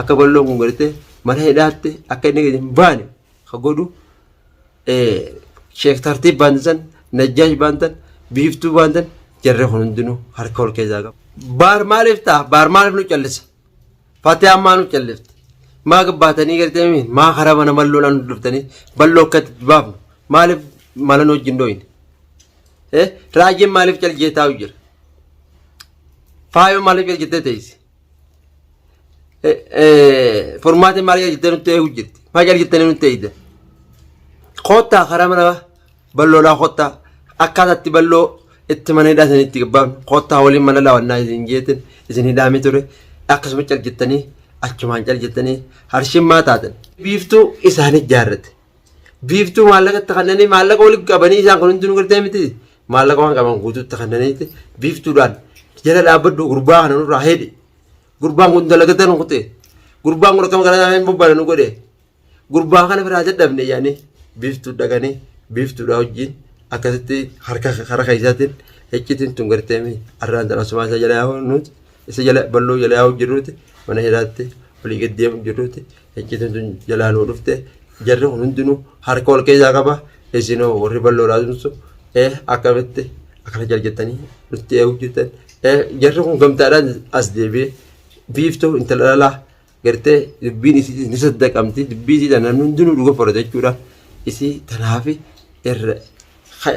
akka balloon kun gartee mana hidhaatti akka inni gadi hin baane ka godhu Sheek Tartiib baantan Najjaash baantan biiftuu baantan jarri kun hundinuu harka ol keessaa qabu. Baar maaliif ta'a? Baar maaliif nu callisa? Fatiyaan maa nu callifti? Maa gabbaatanii gartee maa karaa mana malloodhaan nu dhuftanii balloo akkatti baafnu maaliif mala nu wajjin dhooyine? Raajiin maaliif callee taa'u jira? Faayoo maaliif caljettee teessi? Formaatiin maaliif caljettee nutti eegu jirti? Maa caljettanii nutti eegda? Kottaa karaa mana balloodhaa kottaa akkaataatti balloo itti mana hidhaa isinitti gabbaafnu kottaa waliin mana laawannaa isin jeetin isin hidhaamee ture akkasuma caljettanii achumaan caljettanii harshin maa taatan. Biiftuu isaanii ijaarrate. Biiftuu maallaqatti kannanii maallaqa walitti qabanii isaan kun hundinuu gartee miti maallaqa waan qaban guutuutti kannaniiti biiftuudhaan jala dhaabbaddu gurbaa kana nurraa hedhe gurbaan kun dalagatan kutee gurbaan kun akkama kana hin bobbana nu godhe gurbaa kana biraa dadhabne yaani biiftuu dhaqanii biiftuudhaa wajjin akkasitti harka karaa keessaatiin eccitiin tun gartee arraan tan asumaa isa jala yaa'u nuti isa jala balloo jala yaa'u jirruuti mana hidhaatti olii gad deemu jirruuti eccitiin tun jalaa nuu dhufte jarri kun hundinuu harka ol keessaa qaba isinoo warri balloodhaa sunsu akkamitti akkana jaljettanii nutti eegu jirtan jarri kun gamtaadhaan as deebi'ee biiftuu intala dhalaa gartee dubbiin isii ni saddaqamti dubbii isii namni hundinuu dhuga fudhata jechuudha isii tanaafi irra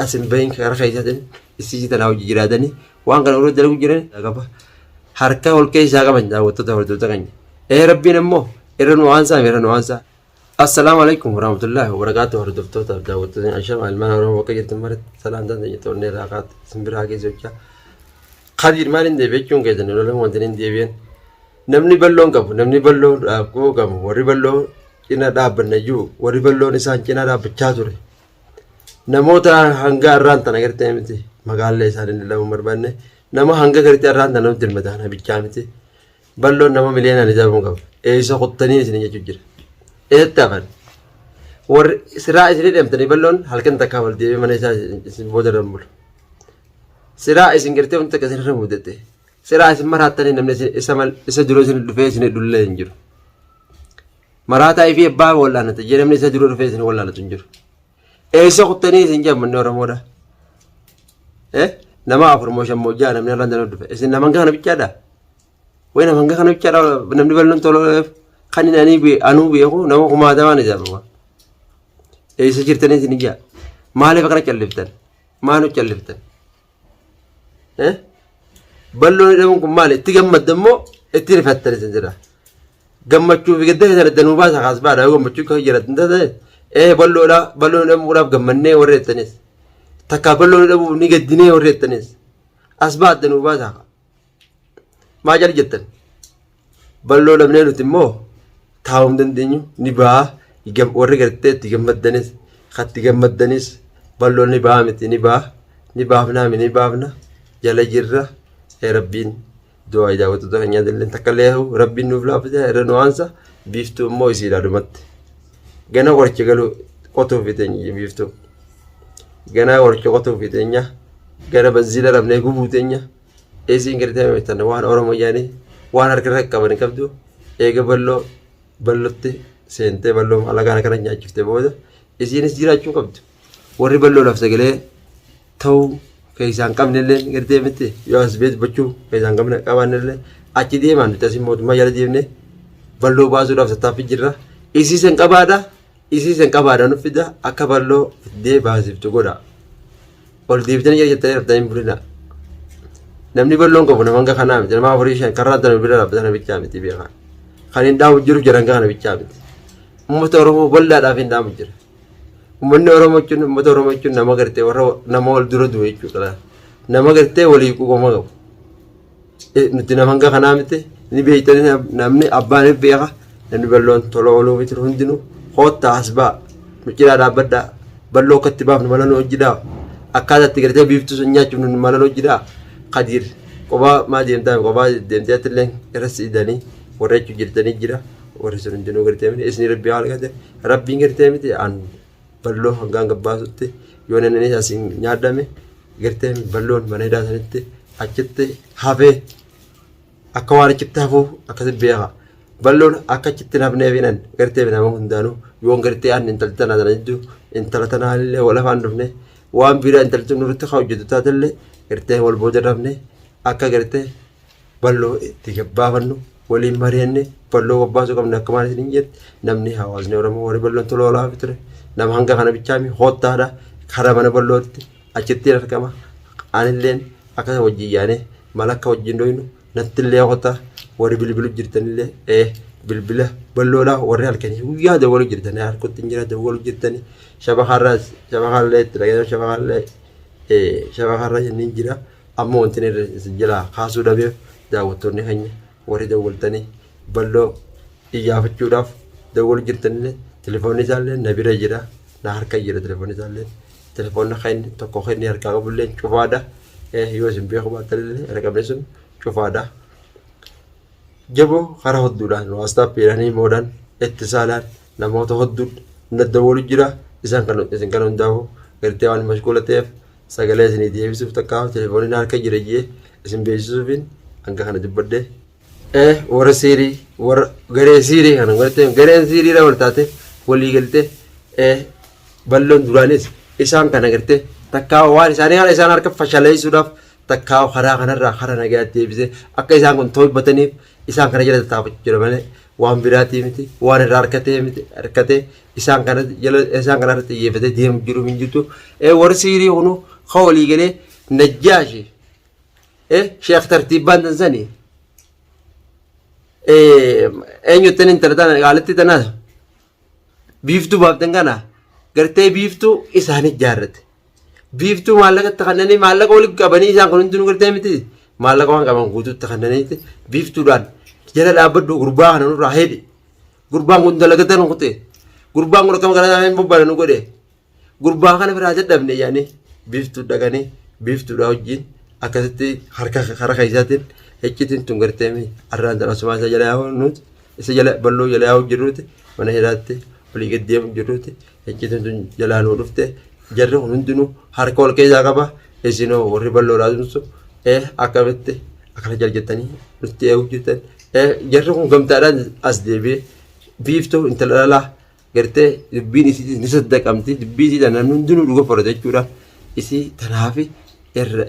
asin bahin karaa keessaatiin isii tanaa hojii jiraatanii waan kana irra dalagu jiran qaba harka ol keessaa qaban daawwattoota hordoftoota keenya rabbiin immoo irra nu waansaa السلام عليكم ورحمة الله وبركاته هردفتوتا داوتين عشان الماء ورا وقيت مرت سلام دان يتوني راقات سنبرا كيزوجا خدير مالين دي بيچون كيدن ولا وندين دي بين نمني بلون كم نمني بلون أكو كم وري بلون إنا داب نجو وري بلون إنسان كنا داب بتشاتوري نموتا هنگا ران تناغر تيمتي مقال لي سارين الله مربانة نما هنگا كرتي ران تناو دل مدانا بيچامتي بلون نما مليانا نجابون كم إيسا خطني سنيجا جوجر تافن ور سراء سنين أمتني بلون هل كنت كامل دي من إيش بودر رمبل سراء سنجرتي وانت كسر رمودته سراء مرات تاني نمني إسمال إسجلوا سن الفيس سن الدولة ينجر مرات أي في باب ولا نتجي نمني إسجلوا الفيس سن ولا نتنجر إيش خطني سنجا من نور مودا نما أفرموشن موجا نمني راندنا الدفع إيش نمان كانوا بيجادا وين نمان كانوا بيجادا نمني بلون تولو خلينا نبي أنو بيهو نمو كما دمان جابوا إيش سجرتني سنجا ما له فكرة كلفتن ما نو كلفتن بلون دمو كمال تجمع دمو اتير فترة سنجرا جمع شو في قديه هذا الدنوبة خاص بعد هو جمع شو كهجرة ده بلون دمو راب جمعناه وريت تنس تكابلون دمو نيجدينه وريت تنس أسباب الدنوبة ما جرى جتن بلون دمو نتمو taa'um dandeenyu ni ba'a warri gartee itti gammaddanis katti gammaddanis balloon ni ba'a miti ni baafna jala jirra rabbiin du'aa daawwattoota keenyaa illee takkallee rabbiin nuuf laafisa irra nuwaansa biiftuu immoo isiidha dhumatti gana warchi galu qotuu fiteenya biiftuu gana warchi qotuu fiteenya gana banziila rabnee gubuu teenya eesiin gartee meetan waan oromoo yaanii waan harka qaban qabdu eega ballotti seentee balloo alagaan kana nyaachifte booda isiinis jiraachuu qabdu warri balloodhaaf sagalee ta'uu keessaan qabnellee gartee miti yoo as beet bachuu keessaan qabne qabaannellee achi deemaan nuti asii mootummaa jala deemne balloo baasuudhaaf tattaaffii jirra isiisen qabaadha nuffida akka balloo fiddee baasiftu godha ol deebitanii jettanii raftanii bulina namni balloon qabu nama hanga kanaa miti nama afurii shan karraan tana bira dhaabbatan bichaa miti beekaa kan hin dhaamu jiru jiran kana bichaa miti uummata oromoo bal'aadhaaf hin dhaamu jira uummanni oromoo jechuun nama gartee warra nama wal dura du'e jechuudha nama gartee walii quuqama qabu nuti nama hanga kanaa miti ni beeytanii namni abbaan beeka namni balloon tola ooluu miti hundinuu hoottaa asbaa nu cinaa dhaabbadhaa balloo akkatti baafnu mala nu hojjedhaa akkaataatti gartee biiftuu sun nyaachuuf nu mala nu hojjedhaa qadiir qophaa maa deemtaa qophaa deemtee attillee irra siidanii warra jechuun jirtanii jira warri sun hundinuu gartee miti isni rabbii haala gate rabbiin gartee miti aan balloo hangaan gabbaasutti yoo namni asiin nyaadame gartee balloon mana hidhaa sanitti achitti hafee akka waan achitti hafuu akkasitti beeka balloon akka achitti nafnee finan gartee nama hundaanuu yoon gartee aan intalti tanaa tana jidduu intala tanaallee wal afaan dhufne waan biraa intalti nurratti haa hojjetu taatellee gartee wal booda rafne akka gartee balloo itti gabbaafannu waliin mari'anne balloo gabbaasuu qabne akka maal isin jette namni hawaasni Oromoo warri balloon tola olaaf ture nama hanga kana bichaami hoottaadha karaa mana ballootti achitti argama aanilleen akka wajjin yaane malakka wajjin doynu nattillee hoota warri bilbilu jirtanillee bilbila balloodha warri halkanii guyyaa dawwalu jirtanii harkutti jira dawwalu jirtanii shabakarraa itti dhagee shabakarraa jenniin jira ammoo wanti jala kaasuu dhabeef daawwattoonni keenya warri dawwaltanii balloo iyyaafachuudhaaf dawwalu jirtanillee telefoonni isaallee na bira jira na harka jira telefoonni isaallee telefoonni keenya tokko keenya harkaa qabullee cufaadha yoo isin beeku baattallee argamne sun cufaadha. Jaboo karaa hodduudhaan waastaaf jedhanii moodaan itti saalaan namoota hodduun daddaboolu jira isin kan hundaa'u gartee waan mashquula ta'eef sagalee isinii deebisuuf takkaaf telefooniin harka jira jee isin beeksisuufiin hanga kana dubbadde warra siirii warra garee siirii kana gartee gareen siiriidha wal taate walii galtee balloon duraanis isaan kana gartee takkaa waan isaanii haala isaan harka fashaleessuudhaaf takkaa karaa kanarraa karaa nagaatti deebisee akka isaan kun to'ibbataniif isaan kana jala taa'achu jira malee waan biraatii miti waan irraa harkatee isaan kana irratti xiyyeeffatee deemu jiru hin jirtu warri siirii kunu haa walii galee najjaashi sheekh tartiibbaan tansanii eenyutten intala tana qaalitti tanaa biiftuu baaftan kana gartee biiftuu isaanii jaarrate biiftuu maallaqatti kannanii maallaqa walitti qabanii isaan kun hundinuu gartee miti maallaqa waan qaban guutuutti kannaniiti biiftuudhaan jala dhaabbadhu gurbaa kana nurraa heedhi gurbaan kun dalagatan kute gurbaan kun akkama kana hin bobbaadan godhe gurbaa kana biraa dadhabne yaani biiftuu dhaqanii biiftuudhaa wajjin akkasitti harka karaa keessaatiin eccitiin tun gartee arraan dhala sumaa isa jala yaa'u nuti isa jala balloo jala yaa'u jirruuti mana hidhaatti olii gad deemu jirruuti eccitiin tun jalaa nuu dhufte jarri kun hundinuu harka ol keessaa qaba isinoo warri balloodhaa tunsu akkamitti akkana jaljettanii nutti eegu jirtan jarri kun gamtaadhaan as deebi'ee biiftuu intala dhalaa gartee dubbiin isii ni saddaqamti dubbii isii namni hundinuu dhuga fudhata jechuudha isii tanaafi irra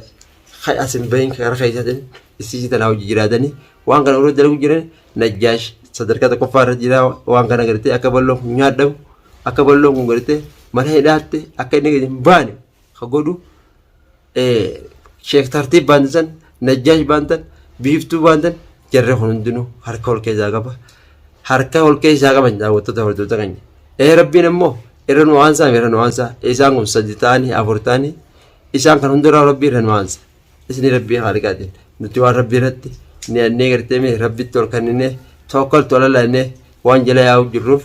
asin bahin karaa keessaatiin isii tanaa hojii jiraatanii waan kana irra dalagu jiran najjaash sadarkaa tokkoffaa irra jira waan kana gartee akka balloon kun nyaadhamu akka balloon kun gartee mana hidhaatti akka inni gadi hin baane ka godhu sheekh tartiib baantan najjaash baantan biiftuu baantan jarri kun hundinuu harka ol keessaa qaba harka ol keessaa qaban daawwattoota hordoftoota keenya rabbiin immoo irra nuwaansaa isaan kun sadi ta'anii afur ta'anii isaan kan hunduraa rabbii irra nuwaansa isni rabbii haaliqaatiin nuti waan rabbii irratti ni annee gartee mee rabbitti ol kanninee tokkoltu olalaannee waan jala yaa'u jirruuf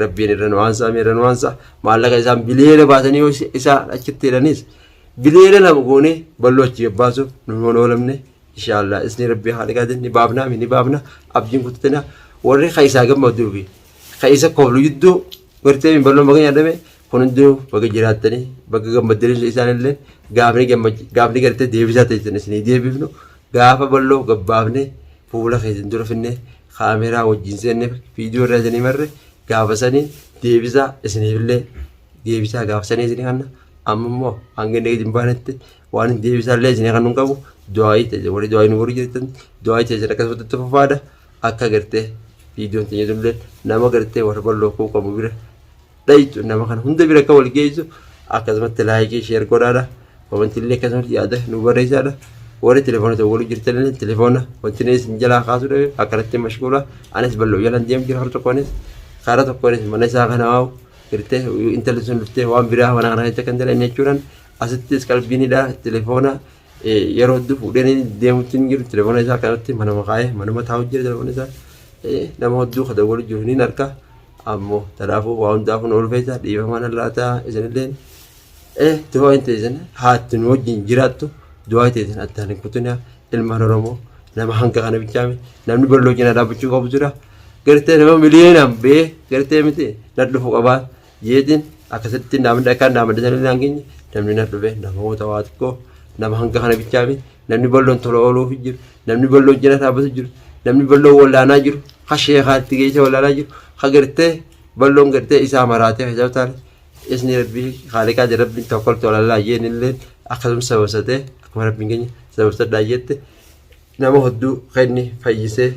rabbiin irra nuwaansa maallaqa isaan biliyeena baasanii isaa achitti hidhanis biliyeena lama goonee balloo achi gabbaasuuf nu oolamne inshallah isni rabbii haaliqaatiin ni baafna abdiin kutatina warri kaisaa gammaduu fi kaisa koblu jidduu gartee min balloo baga nyaadhame kun hundinuu baga jiraattanii baga gammadanii isaanillee gaafni gartee deebisaa ta'etan isinii deebifnu gaafa balloo gabbaafne fuula keessan dura finne kaameraa wajjin seenne viidiyoo irraa isinii marre gaafa sanii deebisaa isiniifillee deebisaa gaafa sanii isinii kanna amma immoo hanga inni gadi hin baanetti waan deebisaallee isinii kan nun qabu du'aayii ta'e warri du'aayii nu warri jirtan du'aayii ta'e akkasumatti fafaadha akka gartee viidiyoon ta'e jedhullee nama gartee warra balloo kuu qabu bira dhayitu nama kana hunda bira akka wal geessu akkasumatti laayikii sheer godhaadha komentillee akkasumatti yaada nu barreessaadha warri telefoona ta'e walii jirtanillee telefoona wanti isin jalaa kaasuu dhabe akkanatti mashquula anis balloo jalaan deemu jira karaa tokkoonis mana isaa kana waa'u gartee intalli sun dhuftee waan biraa waan kana jecha kan dalan jechuudhaan asittis qalbiinidha telefoona yeroo hedduu fuudhanii deemutti hin jiru telefoona isaa kanatti manuma kaa'ee manuma taa'u jira telefoona isaa nama hedduu kada wal jiru ni harka ammoo tanaafuu waa hundaaf nu ulfeessa dhiifamaan allaataa isinillee du'aa hin ta'e haatti nu wajjin jiraattu du'aa ta'e addaan hin kutunaa ilmaan Oromoo nama hanga kana bichaame namni balloo cinaa dhaabbachuu qabu jira gartee nama miliyoonaan bee gartee miti nadhufu qabaa jeetiin akkasitti namni dhakaan namni sanillee hangeenye namni nadhufe namoota waa xiqqoo nama hanga kana bichaame namni balloon tola ooluuf jiru namni balloon cinaa dhaabbatu jiru namni balloon wallaanaa jiru خشيخات تيجي ولا لا جو خجرته بلون قرته إسا مراته حجاب تاني إسني ربي خالقا دي ربي توكلت ولا لا ين اللي أخذهم سوسته أكمل ربي جني سوسته دايته نامو هدو خيرني فايسه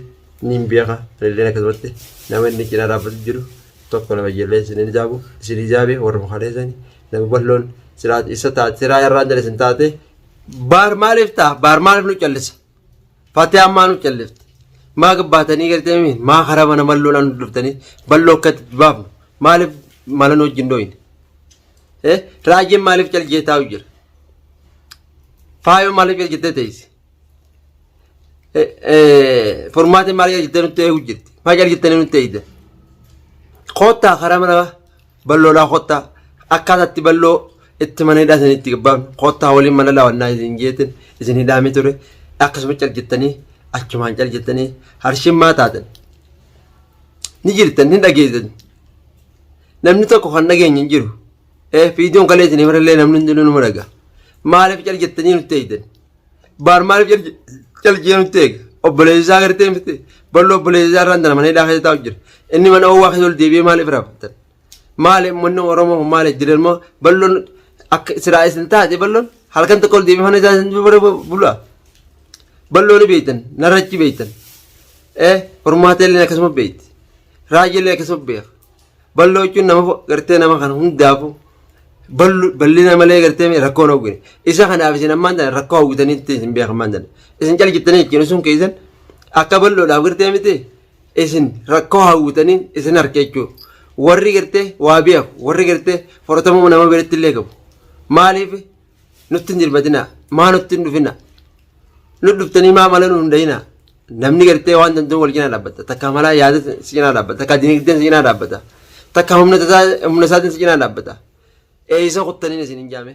نيم بيها للينا كذبته نامو إني كنا رابط جرو توكل ما يجلس سنين جابو سنين جابه ورم خالصاني نامو بلون سرات إسا تات سرا يران جلس انتاته بار مالف نجلس فاتح ما نجلس ما قبّاتني قرتي مين ما خربنا ملون أن دفتني بلّو كتباب مالف مالنو جندوين راجم مالف جل جيتا وجر فايو مالف جل جيتا تيس فرمات مالف جل جيتا نتيه وجر ما جل جيتا نتيه ده خوتا خربنا بلّو لا خوتا أكاد تبلّو اتمنى ده سنتي قبّام خوتا ولي من الله والناس إنجيتن إذن هدامي ترى أقسم جل جيتني achumaan cal jettanii harshin maa taatan ni jirtan ni dhageessan namni tokko kan dhageenye hin jiru fiidiyoon kaleessanii marallee namni hundinuu numa dhaga maaliif cal jettanii nutti eeydan baar maaliif cal jee nutti eega obboleessaa gartee miti ballo obboleessaa irraan dana mana hidhaa keessa taa'u jira inni mana owwaa keessa ol deebi'ee maaliif raafatan maaliif manni oromoo maaliif jiran moo balloon akka siraa isin taate balloon halkan tokko ol deebi'ee mana isaa isin bulaa ballooni beeytan narrachi beeytan hormaateelleen akkasuma beeyti raajiillee akkasuma beeka balloo jechuun nama gartee nama kana hundaafu bal'ina malee gartee rakkoo na hawwine isa kanaaf isin ammaan tana rakkoo hawwitanii isin beekan maan tana isin cal jettanii jechuun sun keessan akka balloodhaaf gartee miti isin rakkoo hawwitanii isin harka jechuu warri gartee waa beeku warri gartee fudhatamuu nama biratti illee qabu maaliif nutti hin jirbatinaa maa nutti hin dhufinaa nudduftanii maa mala nu hundayina namni gartee waan danda'u wal cinaa dhaabbata takka malaa yaada si cinaa dhaabbata takka dinigdeen si cinaa dhaabbata takka humna isaatiin si cinaa dhaabbata eeyisa qottaniin isin hin jaame